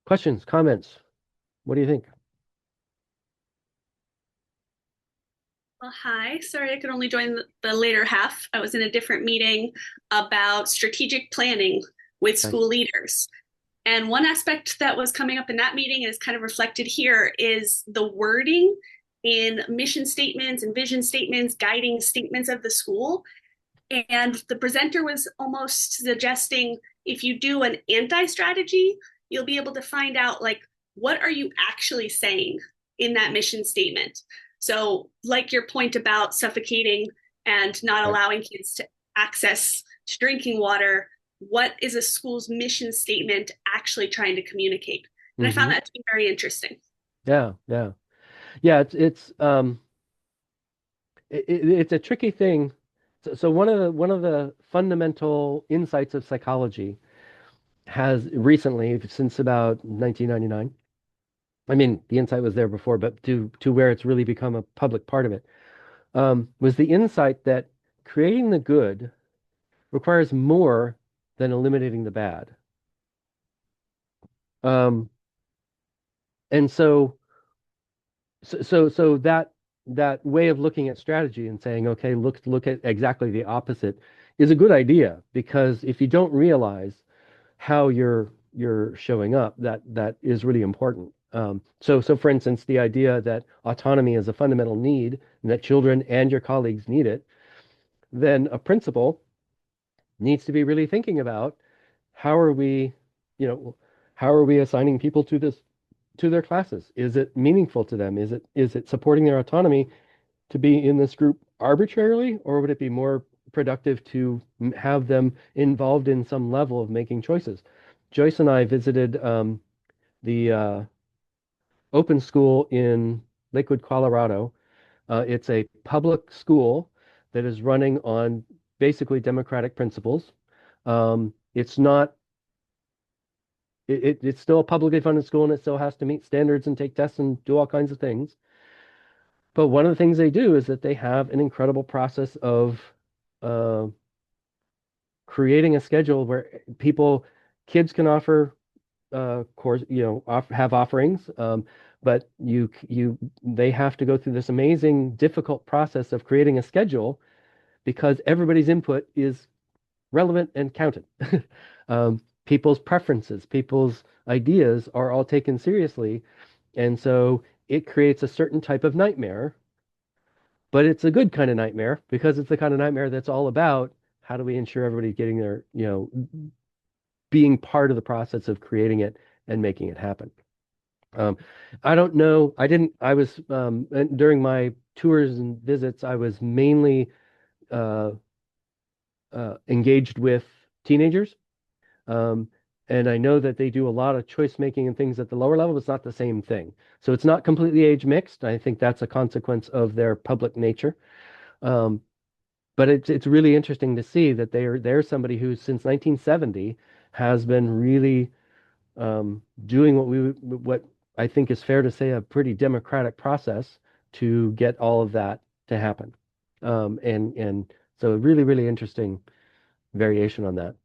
Questions, comments? What do you think? Well, hi. Sorry I could only join the later half. I was in a different meeting about strategic planning with Okay. school leaders. And one aspect that was coming up in that meeting and is kind of reflected here is the wording in mission statements and vision statements, guiding statements of the school. And the presenter was almost suggesting if you do an anti-strategy, you'll be able to find out like what are you actually saying in that mission statement. So, like your point about suffocating and not Right. allowing kids to access to drinking water, what is a school's mission statement actually trying to communicate? And I found Mm-hmm. that to be very interesting. Yeah, yeah. Yeah, it's a tricky thing. So one of the fundamental insights of psychology has recently, since about 1999, I mean, the insight was there before, but to where it's really become a public part of it, was the insight that creating the good requires more than eliminating the bad. Um, and so that way of looking at strategy and saying, okay, look at exactly the opposite is a good idea because if you don't realize how you're showing up, that is really important. So for instance, the idea that autonomy is a fundamental need and that children and your colleagues need it, then a principal needs to be really thinking about how are we, you know, how are we assigning people to their classes? Is it meaningful to them? Is it supporting their autonomy to be in this group arbitrarily, or would it be more productive to have them involved in some level of making choices? Joyce and I visited the open school in Lakewood, Colorado. It's a public school that is running on basically democratic principles. It's not it's still a publicly funded school and it still has to meet standards and take tests and do all kinds of things. But one of the things they do is that they have an incredible process of uh, creating a schedule where kids can offer course, have offerings, but they have to go through this amazing, difficult process of creating a schedule because everybody's input is relevant and counted. People's preferences, people's ideas are all taken seriously, and so it creates a certain type of nightmare, but it's a good kind of nightmare because it's the kind of nightmare that's all about how do we ensure everybody's getting their, being part of the process of creating it and making it happen. Um, I don't know. I was, during my tours and visits, I was mainly uh, engaged with teenagers. Um, and I know that they do a lot of choice making and things at the lower level, but it's not the same thing. So it's not completely age mixed. I think that's a consequence of their public nature. Um, but it's really interesting to see that they're somebody who since 1970 has been really doing what I think is fair to say a pretty democratic process to get all of that to happen. And so really, really interesting variation on that.